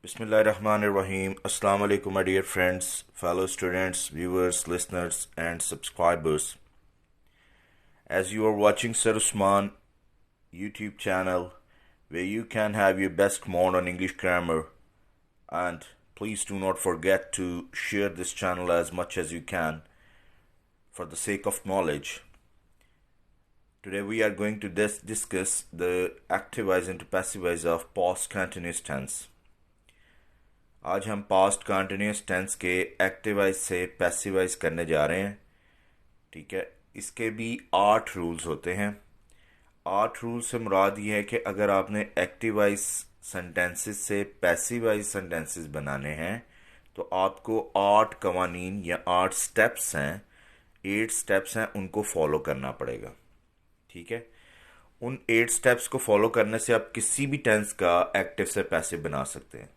Bismillahirrahmanirrahim. Assalamu alaikum, my dear friends, fellow students, viewers, listeners, and subscribers. As you are watching Sir Usman YouTube channel, where you can have your best mode on English grammar, and please do not forget to share this channel as much as you can for the sake of knowledge. Today we are going to discuss the activize and passivize of past continuous tense. आज हम past continuous tense के एक्टिवाइज से passivise करने जा रहे हैं। ठीक है, इसके भी 8 रूल्स होते हैं। 8 रूल्स से मुराद ये है कि अगर आपने एक्टिवाइज सेंटेंसेस से पैसिवाइज सेंटेंसेस बनाने हैं तो आपको 8 कवानीन या 8 स्टेप्स हैं, 8 स्टेप्स हैं, उनको फॉलो करना पड़ेगा। ठीक है, उन 8 स्टेप्स को फॉलो करने से आप किसी भी टेंस का एक्टिव से पैसिव बना सकते हैं।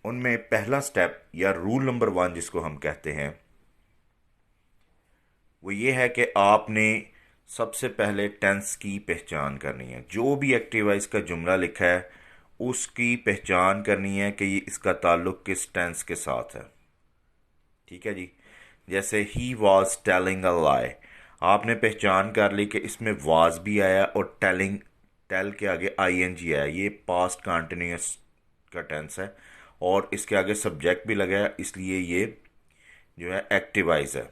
उनमें पहला स्टेप या रूल नंबर 1 जिसको हम कहते हैं वो ये है कि आपने सबसे पहले टेंस की पहचान करनी है। जो भी एक्टिवाइज का जुमला लिखा है उसकी पहचान करनी है कि ये इसका ताल्लुक किस टेंस के साथ है। ठीक है जी, जैसे ही वॉज टेलिंग अ लाई, आपने पहचान कर ली कि इसमें वाज भी आया और टेलिंग, टेल के आगे आईएनजी आया, ये पास्ट कंटिन्यूअस का टेंस है और इसके आगे सब्जेक्ट भी लगा है, इसलिए ये जो है एक्टिवाइज है।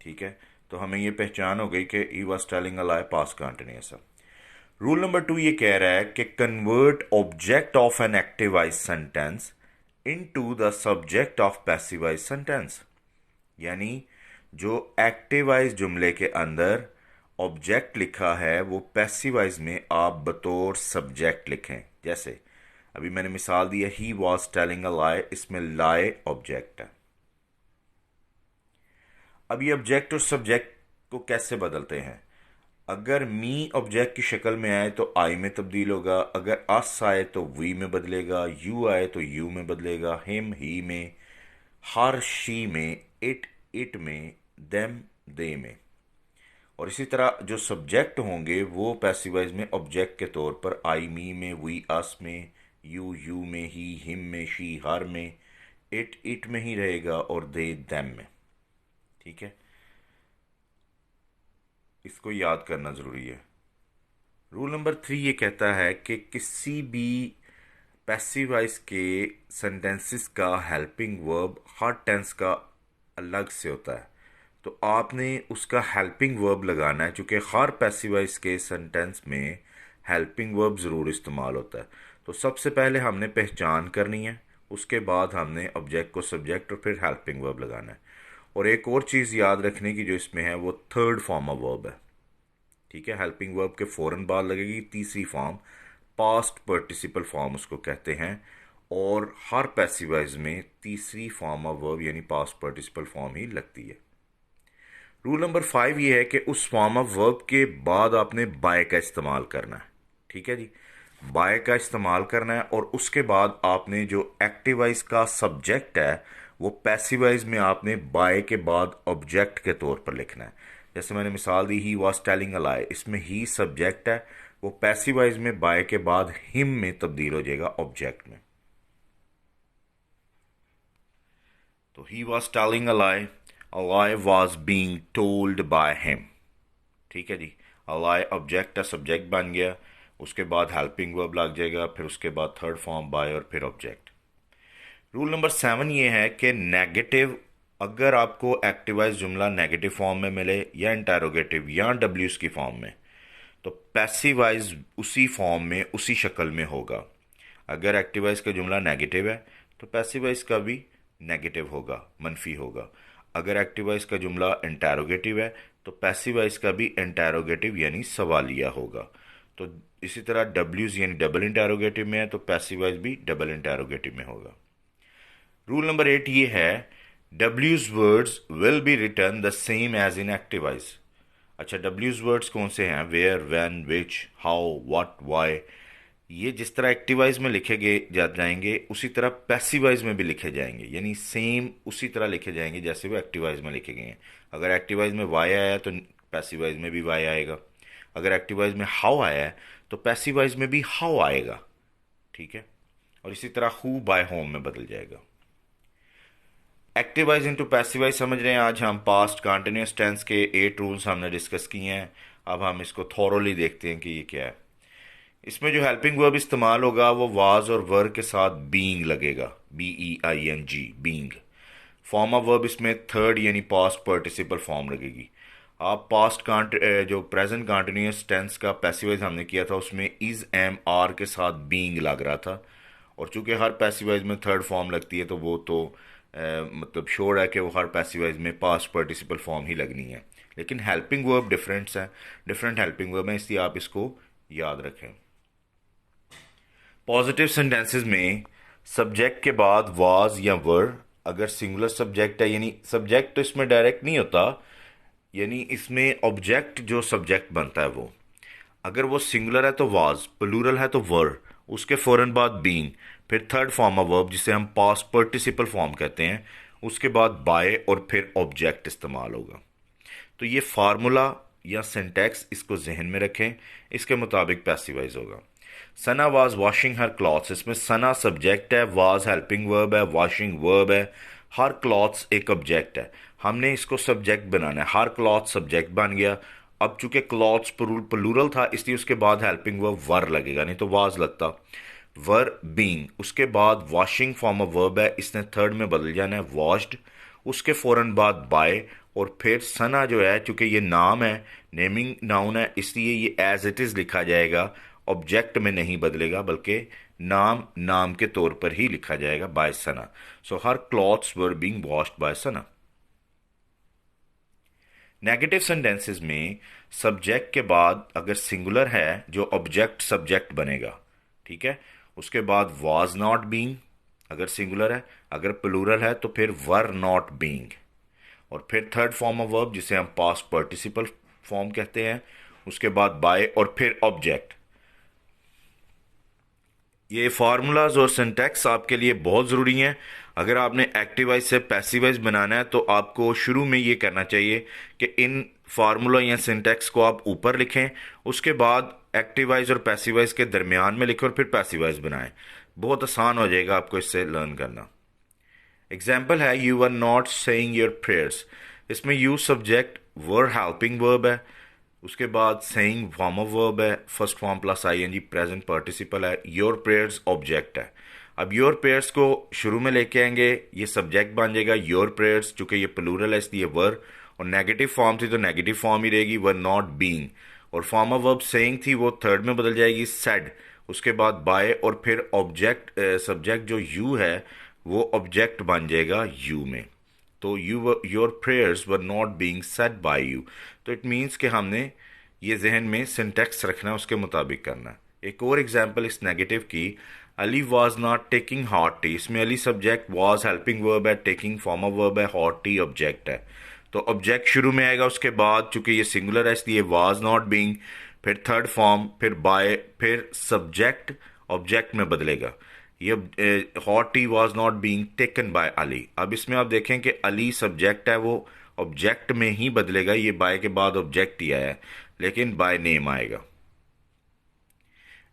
ठीक है, तो हमें ये पहचान हो गई कि he was telling a lie past continuous है। रूल नंबर 2 ये कह रहा है कि convert object of an active voice sentence into the subject of passive voice sentence, यानी जो एक्टिवाइज जुमले के अंदर ऑब्जेक्ट लिखा है वो पैसिवाइज में आप बतौर सब्जेक्ट लिखें। जैसे अभी मैंने मिसाल दी है ही वॉज टेलिंग अ लाई, इसमें लाई ऑब्जेक्ट है। अब ये ऑब्जेक्ट और सब्जेक्ट को कैसे बदलते हैं? अगर मी ऑब्जेक्ट की शक्ल में आए तो आई में तब्दील होगा, अगर अस आए तो वी में बदलेगा, यू आए तो यू में बदलेगा, हिम ही में, हर शी में, इट में, देम दे में। और इसी तरह जो सब्जेक्ट होंगे वो पैसिवाइज में ऑब्जेक्ट के तौर पर आई मी में, वी अस में, यू में, ही हिम में, शी हर में, इट में ही रहेगा और दे देम में। ठीक है, इसको याद करना जरूरी है। रूल नंबर 3 ये कहता है कि किसी भी पैसिवाइज के सेंटेंसेस का हेल्पिंग वर्ब हर टेंस का अलग से होता है, तो आपने उसका हेल्पिंग वर्ब लगाना है। चूंकि हर पैसिवाइज के सेंटेंस में हेल्पिंग वर्ब ज़रूर इस्तेमाल होता है, तो सबसे पहले हमने पहचान करनी है, उसके बाद हमने ऑब्जेक्ट को सब्जेक्ट और फिर हेल्पिंग वर्ब लगाना है। और एक और चीज़ याद रखने की जो इसमें है वो थर्ड फॉर्म ऑफ वर्ब है। ठीक है, हेल्पिंग वर्ब के फ़ौरन बाद लगेगी तीसरी फॉर्म, पास्ट पार्टिसिपल फॉर्म उसको कहते हैं, और हर पैसिवाइज में तीसरी फॉर्म ऑफ वर्ब यानी पास्ट पार्टिसिपल फॉर्म ही लगती है। रूल नंबर 5 ये है कि उस फॉर्म ऑफ वर्ब के बाद आपने बाय का इस्तेमाल करना है। ठीक है जी, बाय का इस्तेमाल करना है और उसके बाद आपने जो एक्टिवाइज का सब्जेक्ट है वो पैसिवाइज में आपने बाय के बाद ऑब्जेक्ट के तौर पर लिखना है। जैसे मैंने मिसाल दी ही वॉज टेलिंग अ लाई, इसमें ही सब्जेक्ट है, वो पैसिवाइज में बाय के बाद हिम में तब्दील हो जाएगा ऑब्जेक्ट में। तो ही was telling a lie was being told by him। ठीक है जी, a lie ऑब्जेक्ट है, सब्जेक्ट बन गया, उसके बाद हेल्पिंग वर्ब लग जाएगा, फिर उसके बाद थर्ड फॉर्म बाय और फिर ऑब्जेक्ट। रूल नंबर 7 ये है कि नेगेटिव, अगर आपको एक्टिवाइज जुमला नेगेटिव फॉर्म में मिले या इंटेरोगेटिव या डब्ल्यूज की फॉर्म में, तो पैसिवाइज उसी फॉर्म में उसी शक्ल में होगा। अगर एक्टिवाइज का जुमला नेगेटिव है तो पैसिवाइज का भी नेगेटिव होगा, मनफी होगा। अगर एक्टिवाइज का जुमला इंटेरोगेटिव है तो पैसिवाइज का भी इंटेरोगेटिव यानी सवालिया होगा। तो इसी तरह डब्ल्यूज यानी डबल इंटेरोगेटिव में है तो पैसिवाइज भी डबल इंटेरोगेटिव में होगा। रूल नंबर 8 ये है, WH words will be return the same as in active voice. अच्छा, डब्ल्यूज वर्ड्स कौन से हैं? Where, when, which, how, what, why. ये जिस तरह एक्टिवाइज में लिखे गए जाएंगे उसी तरह पैसिवाइज में भी लिखे जाएंगे, यानी सेम उसी तरह लिखे जाएंगे जैसे वो एक्टिवाइज में लिखे गए हैं। अगर एक्टिवाइज में वाई आया तो पैसिवाइज में भी वाई आएगा, अगर एक्टिवाइज में हाउ आया है तो पैसिवाइज में भी हाउ आएगा। ठीक है, और इसी तरह हु बाय होम में बदल जाएगा। एक्टिवाइज इनटू पैसिवाइज समझ रहे हैं। आज हम पास्ट कंटिन्यूअस टेंस के 8 रूल्स हमने डिस्कस किए हैं। अब हम इसको थॉरोली देखते हैं कि ये क्या है। इसमें जो हेल्पिंग वर्ब इस्तेमाल होगा वो वाज और वर के साथ बीइंग लगेगा, BEING, being. Form of verb इसमें थर्ड यानी पास्ट पार्टिसिपल फॉर्म लगेगी। आप पास्ट जो प्रेजेंट कंटिन्यूअस टेंस का पैसिवाइज हमने किया था उसमें इज एम आर के साथ बीइंग लग रहा था, और चूंकि हर पैसिवाइज में थर्ड फॉर्म लगती है तो वो तो मतलब श्योर है कि वो हर पैसिवाइज में पास्ट पार्टिसिपल फॉर्म ही लगनी है। लेकिन हेल्पिंग वर्ब डिफरेंट्स हैं, डिफरेंट हेल्पिंग वर्ब हैं, इसलिए आप इसको याद रखें। पॉजिटिव सेंटेंसेस में सब्जेक्ट के बाद वाज या वर, अगर सिंगुलर सब्जेक्ट है, यानी सब्जेक्ट तो इसमें डायरेक्ट नहीं होता, यानी इसमें ऑब्जेक्ट जो सब्जेक्ट बनता है वो, अगर वो सिंगुलर है तो वाज, प्लूरल है तो वर, उसके फौरन बाद बीइंग, फिर थर्ड फॉर्म ऑफ वर्ब जिसे हम पास्ट पार्टिसिपल फॉर्म कहते हैं, उसके बाद बाय और फिर ऑब्जेक्ट इस्तेमाल होगा। तो ये फार्मूला या सिंटैक्स इसको जहन में रखें, इसके मुताबिक पैसिवाइज होगा। सना वाज वॉशिंग हर क्लॉथ्स, इसमें सना सब्जेक्ट है, वाज हेल्पिंग वर्ब है, वॉशिंग वर्ब है, हर क्लॉथ्स एक ऑब्जेक्ट है। हमने इसको सब्जेक्ट बनाना है, हर क्लॉथ सब्जेक्ट बन गया। अब चूंकि क्लॉथ्स प्लूरल था इसलिए उसके बाद हेल्पिंग वर्ब वर लगेगा, नहीं तो वाज लगता। वर बीइंग, उसके बाद वॉशिंग फॉर्म ऑफ वर्ब है, इसने थर्ड में बदल जाना है वॉश्ड, उसके फौरन बाद बाय, और फिर सना जो है चूंकि ये नाम है, नेमिंग नाउन है, इसलिए ये एज इट इज लिखा जाएगा, ऑब्जेक्ट में नहीं बदलेगा बल्कि नाम नाम के तौर पर ही लिखा जाएगा, by Sana. So her clothes were being washed by Sana. Negative sentences में सब्जेक्ट के बाद अगर सिंगुलर है जो ऑब्जेक्ट सब्जेक्ट बनेगा, ठीक है। उसके बाद वाज नॉट बीइंग अगर सिंगुलर है, अगर प्लूरल है तो फिर वर नॉट बीइंग, और फिर थर्ड फॉर्म ऑफ वर्ब जिसे हम पास्ट पार्टिसिपल फॉर्म कहते हैं, उसके बाद बाय और फिर ऑब्जेक्ट। ये फार्मूलाज और सिंटैक्स आपके लिए बहुत ज़रूरी हैं। अगर आपने एक्टिवाइज से पैसिवाइज बनाना है तो आपको शुरू में ये करना चाहिए कि इन फार्मूला या सिंटैक्स को आप ऊपर लिखें, उसके बाद एक्टिवाइज और पैसिवाइज के दरमियान में लिखें और फिर पैसिवाइज बनाएं। बहुत आसान हो जाएगा आपको इससे लर्न करना। एग्जाम्पल है you are not saying your prayers, इसमें you subject, were helping verb है, उसके बाद सेइंग फॉर्म ऑफ वर्ब है, first form plus ING present participle है, योर प्रेयर्स ऑब्जेक्ट है। अब योर प्रेयर्स को शुरू में लेके आएंगे, ये सब्जेक्ट बन जाएगा योर प्रेयर्स, चूंकि ये प्लूरल है इसलिए वर, और नेगेटिव फॉर्म थी तो नेगेटिव फॉर्म ही रहेगी, वर नॉट बीइंग, और फॉर्म ऑफ वर्ब सेइंग थी वो थर्ड में बदल जाएगी सेड, उसके बाद बाय, और फिर ऑब्जेक्ट सब्जेक्ट जो यू है वो ऑब्जेक्ट बन जाएगा यू में। तो your prayers were not being said bye you. तो इट मीन्स कि हमने ये जहन में सिंटेक्स रखना है, उसके मुताबिक करना। एक और एग्जांपल इस नेगेटिव की, Ali was not taking hot tea, इसमें Ali subject, was helping verb है, टेकिंग फॉर्म ऑफ वर्ब है, हॉट टी ऑब्जेक्ट है। तो ऑब्जेक्ट शुरू में आएगा, उसके बाद चूंकि ये सिंगुलर है इसलिए वाज नॉट बीइंग, फिर थर्ड फॉर्म, फिर बाय, फिर सब्जेक्ट ऑब्जेक्ट में बदलेगा। ये hot tea was not being taken by Ali. अब इसमें आप देखें कि अली सब्जेक्ट है वो ऑब्जेक्ट में ही बदलेगा, ये बाय के बाद ऑब्जेक्ट ही आया है लेकिन बाय नेम आएगा।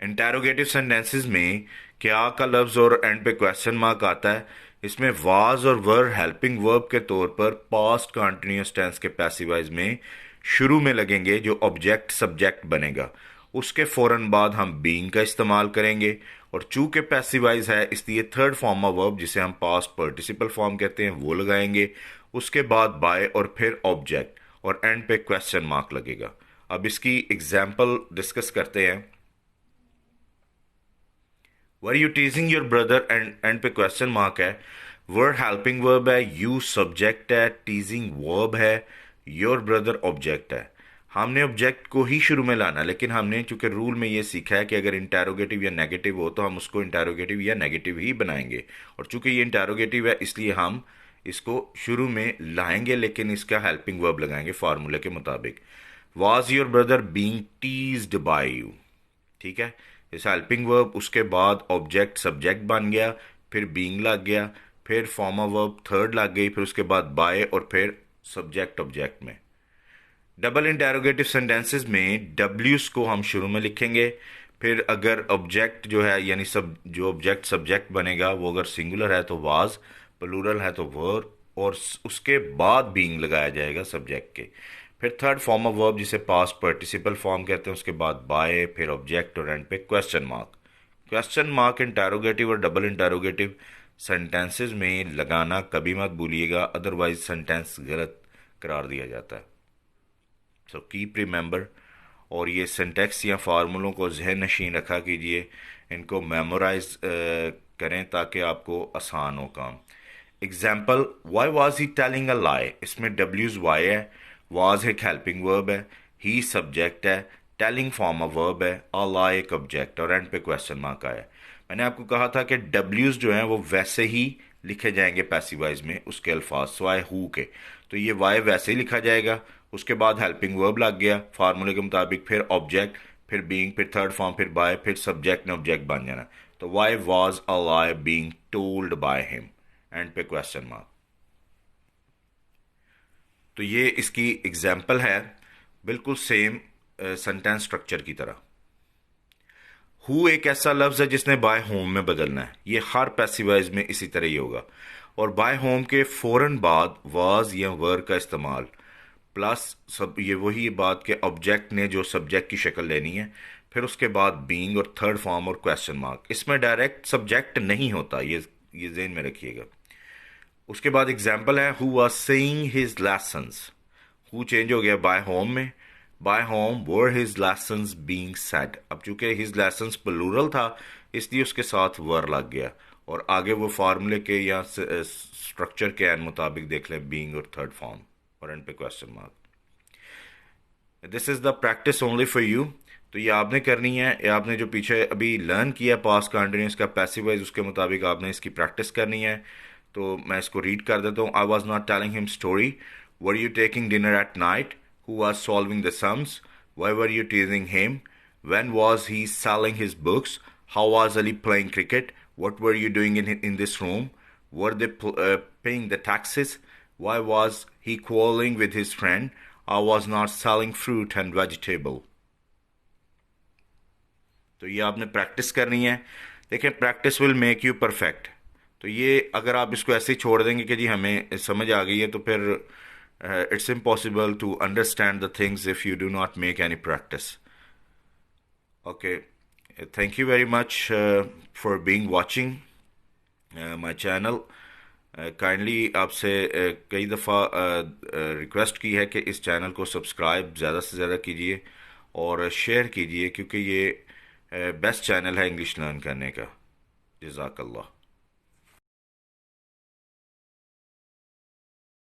इंटेरोगेटिव सेंटेंसेस में क्या का लफ्ज और एंड पे क्वेश्चन मार्क आता है, इसमें वाज और वर हेल्पिंग वर्ब के तौर पर पास्ट कंटिन्यूअस टेंस के पैसिवाइज में शुरू में लगेंगे जो ऑब्जेक्ट सब्जेक्ट बनेगा, उसके फौरन बाद हम बीइंग का इस्तेमाल करेंगे, और चूंकि पैसिवाइज है इसलिए थर्ड फॉर्म ऑफ वर्ब जिसे हम पास्ट पार्टिसिपल फॉर्म कहते हैं वो लगाएंगे, उसके बाद बाय और फिर ऑब्जेक्ट, और एंड पे क्वेश्चन मार्क लगेगा। अब इसकी एग्जाम्पल डिस्कस करते हैं। Were you टीजिंग your brother, and पे क्वेश्चन मार्क है, वर हेल्पिंग वर्ब है, यू सब्जेक्ट है, टीजिंग वर्ब है, योर ब्रदर ऑब्जेक्ट है। हमने ऑब्जेक्ट को ही शुरू में लाना, लेकिन हमने चूंकि रूल में ये सीखा है कि अगर इंटेरोगेटिव या नेगेटिव हो तो हम उसको इंटेरोगेटिव या नेगेटिव ही बनाएंगे, और चूंकि ये इंटेरोगेटिव है इसलिए हम इसको शुरू में लाएंगे लेकिन इसका हेल्पिंग वर्ब लगाएंगे फार्मूले के मुताबिक। Was your brother being teased by you, ठीक है, इस हेल्पिंग वर्ब, उसके बाद ऑब्जेक्ट सब्जेक्ट बन गया, फिर बीइंग लग गया, फिर फॉर्म ऑफ वर्ब थर्ड लग गई, फिर उसके बाद बाय, और फिर सब्जेक्ट ऑब्जेक्ट में। डबल इंटेरोगेटिव सेंटेंसेस में डब्ल्यूज को हम शुरू में लिखेंगे, फिर अगर ऑब्जेक्ट जो है यानी सब जो ऑब्जेक्ट सब्जेक्ट बनेगा वो अगर सिंगुलर है तो वाज, प्लूरल है तो वर, और उसके बाद बीइंग लगाया जाएगा सब्जेक्ट के। फिर थर्ड फॉर्म ऑफ वर्ब जिसे पास्ट पार्टिसिपल फॉर्म कहते हैं, उसके बाद बाय, फिर ऑब्जेक्ट और एंड पे question mark. Question mark interrogative और डबल इंटरोगेटिव सेंटेंसेस में लगाना कभी मत भूलिएगा, अदरवाइज सेंटेंस गलत करार दिया जाता है। सो कीप रिमेंबर, और ये सिंटेक्स या फार्मूलों को जहन नशीन रखा कीजिए, इनको मेमोराइज करें ताकि आपको आसान हो काम। Example, why was he telling a lie, इसमें डब्ल्यूज वाई है, वाज एक हेल्पिंग वर्ब है, ही सब्जेक्ट है, टेलिंग फॉर्म ऑफ वर्ब है, अ लाई एक ऑब्जेक्ट, और एंड पे क्वेश्चन मार्क आया। मैंने आपको कहा था कि डब्ल्यूज जो हैं वो वैसे ही लिखे जाएंगे पैसिव वॉइस में उसके अल्फाज स्वाय हु के, तो ये वाई वैसे ही लिखा जाएगा, उसके बाद हेल्पिंग वर्ब लग गया फार्मूले के मुताबिक, फिर ऑब्जेक्ट, फिर बीइंग, फिर थर्ड फॉर्म, फिर बाय, फिर सब्जेक्ट ने ऑब्जेक्ट बन जाना। तो why was a lie being told by him, and पे क्वेश्चन मार्क। तो ये इसकी एग्जाम्पल है, बिल्कुल सेम सेंटेंस स्ट्रक्चर की तरह। हु एक ऐसा लफ्ज है जिसने बाय होम में बदलना है, ये हर पैसिवाइज में इसी तरह ही होगा, और बाय होम के फौरन बाद वाज या वर का इस्तेमाल प्लस सब, ये वही बात के ऑब्जेक्ट ने जो सब्जेक्ट की शक्ल लेनी है, फिर उसके बाद बीइंग और थर्ड फॉर्म और क्वेश्चन मार्क। इसमें डायरेक्ट सब्जेक्ट नहीं होता, ये जेन में रखिएगा। उसके बाद एग्जाम्पल है, who was saying his lessons, who change हो गया बाय होम में, by whom were his lessons being said. अब चूंकि हिज लेसन्स प्लूरल था इसलिए उसके साथ वर लग गया, और आगे वो फार्मूले के या स्ट्रक्चर के मुताबिक देख लें, बीइंग और थर्ड फॉर्म और एंड पे question mark. This is the practice only for you. तो ये आपने करनी है, ये आपने जो पीछे अभी लर्न किया पास्ट कंटिन्यूस का पैसिव वॉइस, उसके मुताबिक आपने इसकी प्रैक्टिस करनी है। तो मैं इसको रीड कर देता हूँ। I was not telling him story, were you taking dinner at night, who was solving the sums, why were you टीजिंग him, when was he selling his books, how was Ali playing cricket, what were you doing in this room, were they paying the taxes, why was he quarreling with his friend, I was not selling fruit and vegetable। तो ये आपने practice करनी है। देखें, practice will make you perfect. तो ये अगर आप इसको ऐसे ही छोड़ देंगे कि जी हमें समझ आ गई है, तो फिर it's impossible to understand the things if you do not make any practice. Okay, thank you very much for being watching my channel. Kindly आपसे कई दफ़ा रिक्वेस्ट की है कि इस चैनल को सब्सक्राइब ज़्यादा से ज़्यादा कीजिए और शेयर कीजिए, क्योंकि ये बेस्ट चैनल है इंग्लिश लर्न करने का। जज़ाकल्लाह।